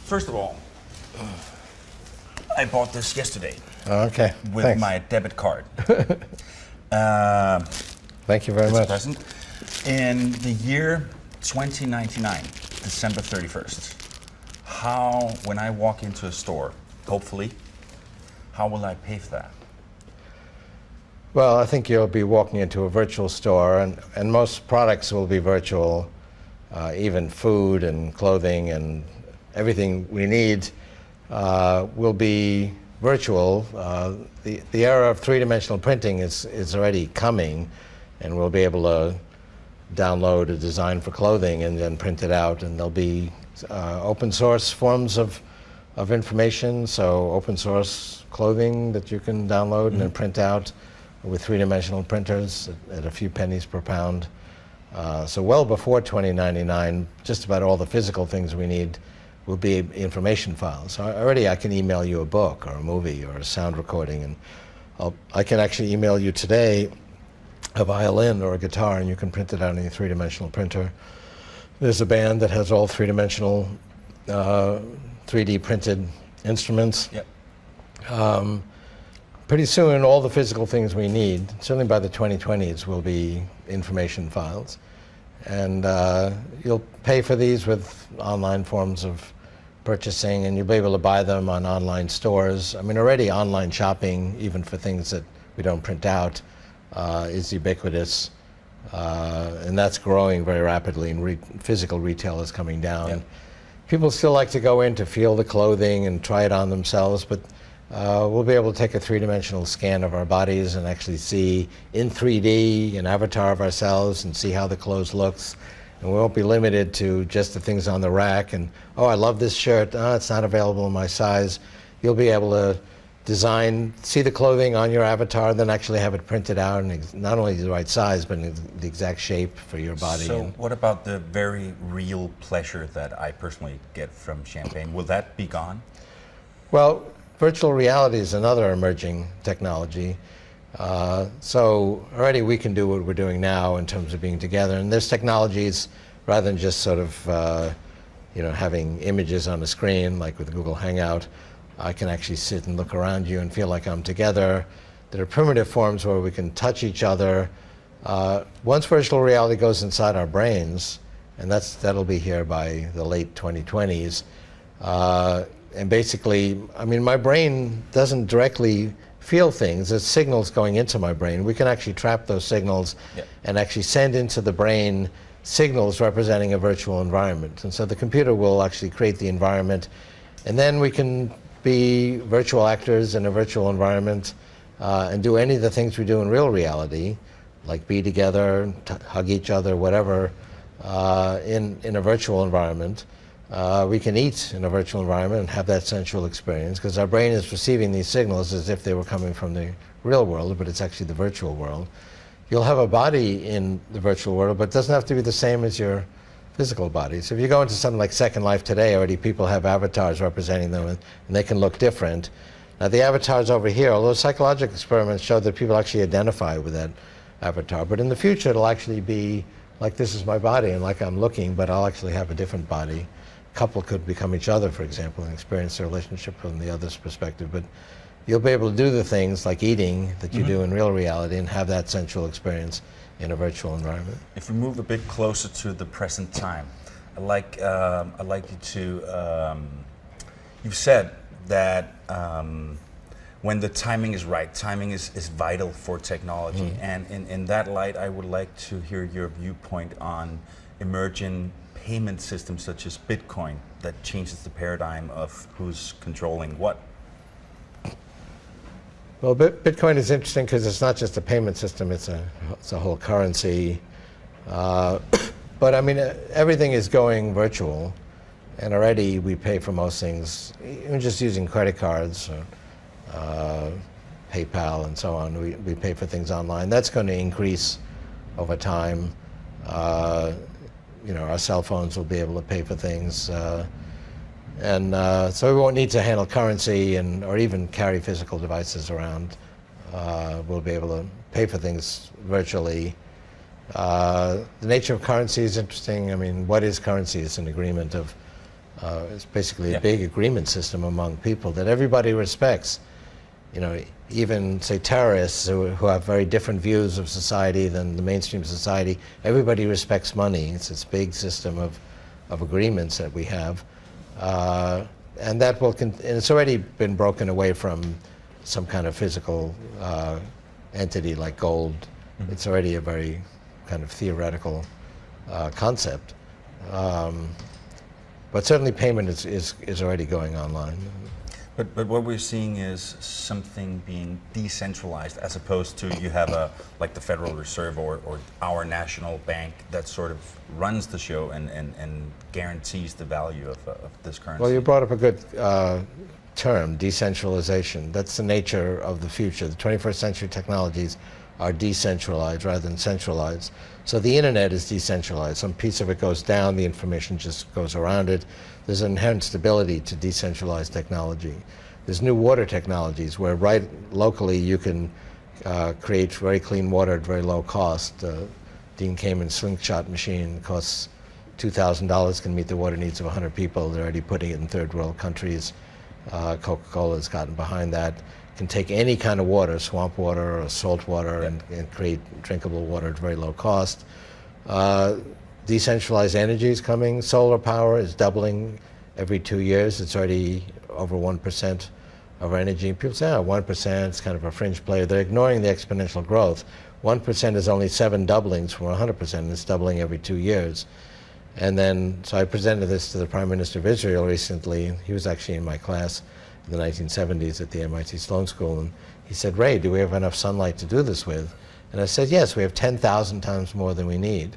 First of all, I bought this yesterday. Okay. With Thanks. my debit card. Thank you very it's a much. present. In the year 2099, December 31st, when I walk into a store, hopefully, how will I pay for that? Well, I think you'll be walking into a virtual store, and most products will be virtual, even food and clothing and everything we need will be virtual. The era of three-dimensional printing is already coming, and we'll be able to download a design for clothing and then print it out, and there'll be open source forms of information, so open source clothing that you can download and then print out with three-dimensional printers at a few pennies per pound. So well before 2099, just about all the physical things we need will be information files. So already I can email you a book or a movie or a sound recording, and I can actually email you today a violin or a guitar, and you can print it out on your three-dimensional printer. There's a band that has all three-dimensional 3D printed instruments. Yep. Pretty soon, all the physical things we need, certainly by the 2020s, will be information files. And you'll pay for these with online forms of purchasing, and you'll be able to buy them on online stores. I mean, already online shopping, even for things that we don't print out, is ubiquitous. And that's growing very rapidly, and physical retail is coming down. Yep. People still like to go in to feel the clothing and try it on themselves, but we'll be able to take a three-dimensional scan of our bodies and actually see in 3D an avatar of ourselves and see how the clothes looks. And we won't be limited to just the things on the rack and, oh, I love this shirt, it's not available in my size. You'll be able to design, see the clothing on your avatar, then actually have it printed out in not only the right size, but in the exact shape for your body. So what about the very real pleasure that I personally get from champagne? Will that be gone? Well, virtual reality is another emerging technology. So already we can do what we're doing now in terms of being together. And there's technologies, rather than just sort of having images on a screen, like with Google Hangout, I can actually sit and look around you and feel like I'm together. There are primitive forms where we can touch each other. Once virtual reality goes inside our brains, and that'll be here by the late 2020s, and basically, I mean, my brain doesn't directly feel things. There's signals going into my brain. We can actually trap those signals and actually send into the brain signals representing a virtual environment. And so the computer will actually create the environment, and then we can be virtual actors in a virtual environment and do any of the things we do in real reality, like be together, hug each other, whatever, in a virtual environment. We can eat in a virtual environment and have that sensual experience, because our brain is receiving these signals as if they were coming from the real world, but it's actually the virtual world. You'll have a body in the virtual world, but it doesn't have to be the same as your physical body. So if you go into something like Second Life today, already people have avatars representing them, and they can look different. Now the avatars over here, although psychological experiments show that people actually identify with that avatar, but in the future it'll actually be like, this is my body and like I'm looking, but I'll actually have a different body. A couple could become each other, for example, and experience their relationship from the other's perspective, but you'll be able to do the things like eating that you do in real reality and have that sensual experience in a virtual environment. If we move a bit closer to the present time, I'd like you to, you've said that when the timing is right, timing is vital for technology. And in that light, I would like to hear your viewpoint on emerging payment systems such as Bitcoin that changes the paradigm of who's controlling what. Well, Bitcoin is interesting because it's not just a payment system, it's a whole currency. But I mean, everything is going virtual, and already we pay for most things, even just using credit cards, or, PayPal and so on. We pay for things online. That's going to increase over time. Our cell phones will be able to pay for things. So we won't need to handle currency or even carry physical devices around. We'll be able to pay for things virtually. The nature of currency is interesting. I mean, what is currency? It's an agreement of It's basically a big agreement system among people that everybody respects. You know, even, say, terrorists who have very different views of society than the mainstream society, everybody respects money. It's this big system of agreements that we have. And that will, and it's already been broken away from some kind of physical entity like gold. Mm-hmm. It's already a very kind of theoretical concept. But certainly payment is already going online. But what we're seeing is something being decentralized, as opposed to you have like the Federal Reserve or our national bank that sort of runs the show and guarantees the value of this currency. Well, you brought up a good term, decentralization. That's the nature of the future. The 21st century technologies are decentralized rather than centralized. So the internet is decentralized. Some piece of it goes down, the information just goes around it. There's an inherent stability to decentralized technology. There's new water technologies where right locally you can create very clean water at very low cost. Dean Kamen's slingshot machine costs $2,000, can meet the water needs of 100 people. They're already putting it in third world countries. Coca-Cola has gotten behind that. Can take any kind of water, swamp water or salt water, and create drinkable water at very low cost. Decentralized energy is coming. Solar power is doubling every 2 years. It's already over 1% of our energy. People say, oh, 1%, it's kind of a fringe player. They're ignoring the exponential growth. 1% is only 7 doublings from 100%, and it's doubling every 2 years. And then, so I presented this to the Prime Minister of Israel recently. He was actually in my class in the 1970s at the MIT Sloan School, and he said, Ray, do we have enough sunlight to do this with? And I said, yes, we have 10,000 times more than we need.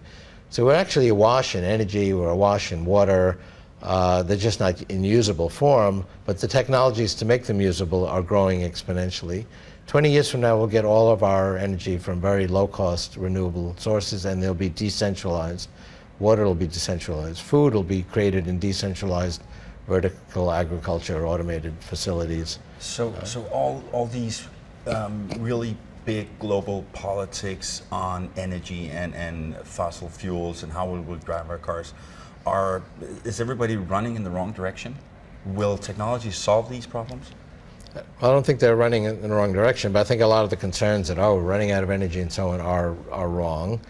So we're actually awash in energy, we're awash in water. They're just not in usable form, but the technologies to make them usable are growing exponentially. 20 years from now, we'll get all of our energy from very low-cost renewable sources, and they'll be decentralized. Water will be decentralized. Food will be created in decentralized vertical agriculture, automated facilities. So all these really big global politics on energy and fossil fuels and how we will drive our cars, is everybody running in the wrong direction? Will technology solve these problems? I don't think they're running in the wrong direction, but I think a lot of the concerns that, we're running out of energy and so on are wrong,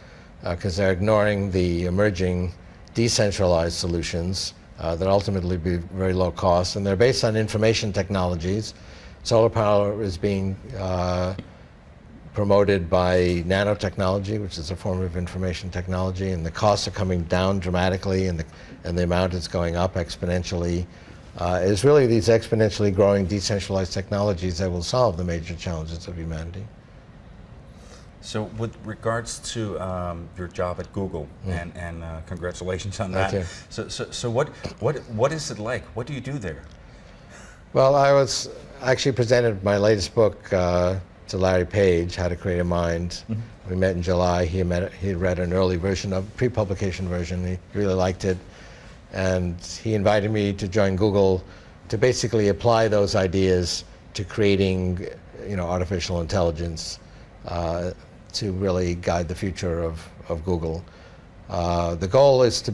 because they're ignoring the emerging decentralized solutions that ultimately be very low cost, and they're based on information technologies. Solar power is being promoted by nanotechnology, which is a form of information technology, and the costs are coming down dramatically, and the amount is going up exponentially. It's really these exponentially growing decentralized technologies that will solve the major challenges of humanity. So with regards to your job at Google, and congratulations on that. Thank you. So what is it like? What do you do there? Well, I was actually presented my latest book to Larry Page, How to Create a Mind. Mm-hmm. We met in July. He had read an early version of pre-publication version. He really liked it, and he invited me to join Google to basically apply those ideas to creating, artificial intelligence. To really guide the future of Google. The goal is to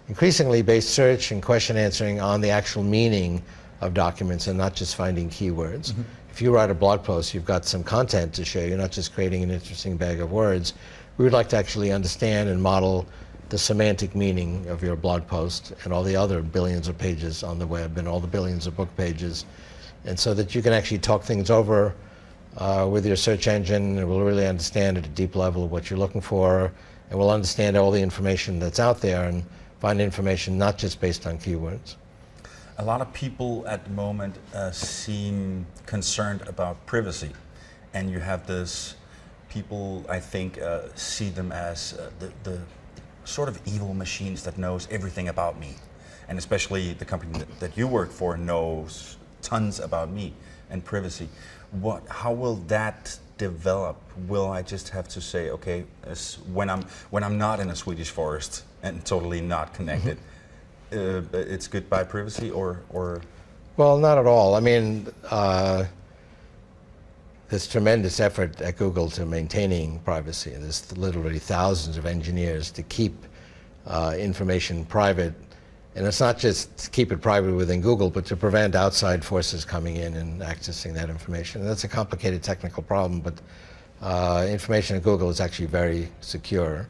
increasingly base search and question answering on the actual meaning of documents and not just finding keywords. Mm-hmm. If you write a blog post, you've got some content to share. You're not just creating an interesting bag of words. We would like to actually understand and model the semantic meaning of your blog post and all the other billions of pages on the web and all the billions of book pages, and so that you can actually talk things over with your search engine. It will really understand at a deep level what you're looking for, and will understand all the information that's out there and find information not just based on keywords. A lot of people at the moment seem concerned about privacy, and you have this, people I think see them as the sort of evil machines that knows everything about me, and especially the company that you work for knows tons about me and privacy. How will that develop? Will I just have to say, okay, when I'm not in a Swedish forest and totally not connected, it's goodbye privacy, or? Well, not at all. I mean, there's tremendous effort at Google to maintaining privacy. There's literally thousands of engineers to keep information private And it's not just to keep it private within Google, but to prevent outside forces coming in and accessing that information. And that's a complicated technical problem, but information at Google is actually very secure.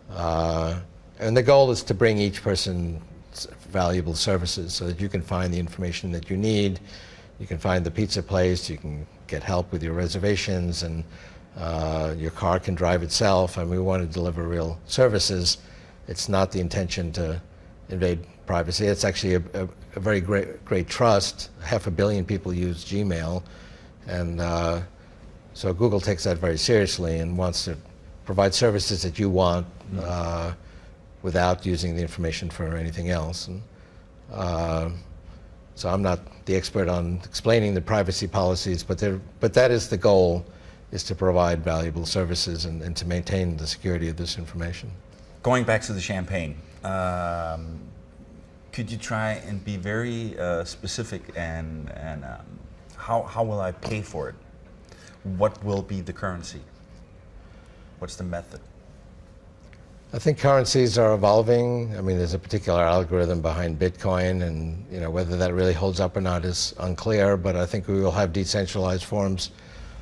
And the goal is to bring each person valuable services so that you can find the information that you need. You can find the pizza place, you can get help with your reservations, and your car can drive itself. And we want to deliver real services. It's not the intention to invade privacy. It's actually a very great trust. 500 million people use Gmail, and so Google takes that very seriously and wants to provide services that you want without using the information for anything else. And, so I'm not the expert on explaining the privacy policies, but that is the goal, is to provide valuable services and to maintain the security of this information. Going back to the champagne, could you try and be very specific and how will I pay for it? What will be the currency? What's the method? I think currencies are evolving. I mean, there's a particular algorithm behind Bitcoin, and whether that really holds up or not is unclear, but I think we will have decentralized forms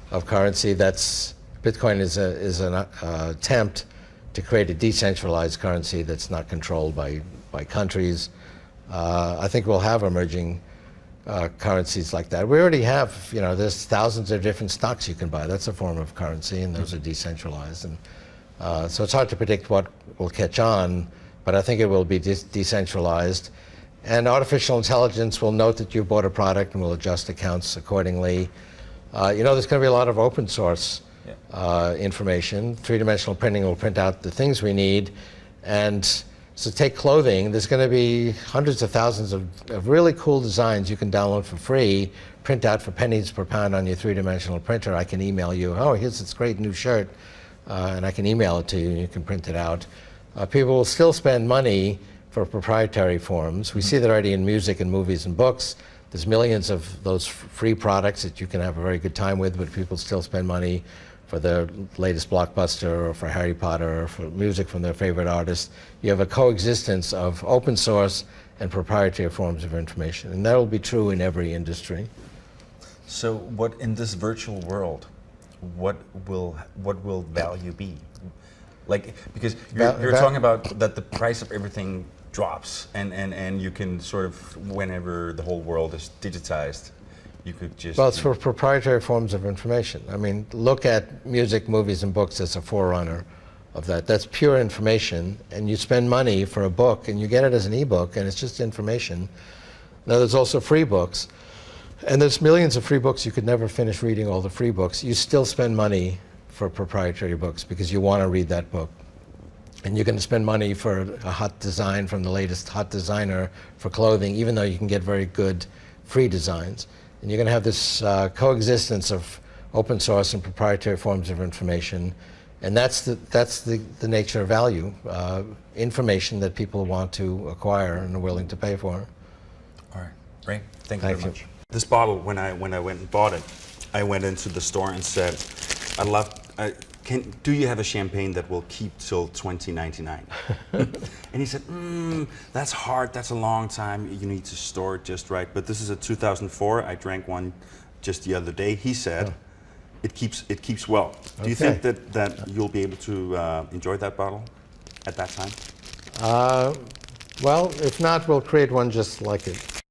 of currency. Bitcoin is an attempt to create a decentralized currency that's not controlled by countries. I think we'll have emerging currencies like that. We already have, there's thousands of different stocks you can buy. That's a form of currency, and those are decentralized. And so it's hard to predict what will catch on, but I think it will be decentralized. And artificial intelligence will note that you bought a product and will adjust accounts accordingly. There's going to be a lot of open source information. Three-dimensional printing will print out the things we need. And so take clothing, there's going to be hundreds of thousands of really cool designs you can download for free, print out for pennies per pound on your three-dimensional printer. I can email you, oh, here's this great new shirt, and I can email it to you and you can print it out. People will still spend money for proprietary forms. We see that already in music and movies and books. There's millions of those free products that you can have a very good time with, but people still spend money for the latest blockbuster or for Harry Potter or for music from their favorite artist. You have a coexistence of open source and proprietary forms of information, and that will be true in every industry. So what in this virtual world, what will value be? Like, because you're talking about that the price of everything drops, and you can sort of, whenever the whole world is digitized, you could just... Well, it's for proprietary forms of information. I mean, look at music, movies, and books as a forerunner of that. That's pure information, and you spend money for a book, and you get it as an ebook, and it's just information. Now, there's also free books, and there's millions of free books. You could never finish reading all the free books. You still spend money for proprietary books because you want to read that book. And you're going to spend money for a hot design from the latest hot designer for clothing, even though you can get very good free designs. And you're going to have this coexistence of open source and proprietary forms of information. And that's the nature of value, information that people want to acquire and are willing to pay for. All right, great. Thank you very much. This bottle, when I went and bought it, I went into the store and said, do you have a champagne that will keep till 2099? And he said, that's hard, that's a long time, you need to store it just right. But this is a 2004, I drank one just the other day. He said, it keeps well. Okay. Do you think that you'll be able to enjoy that bottle at that time? Well, if not, we'll create one just like it.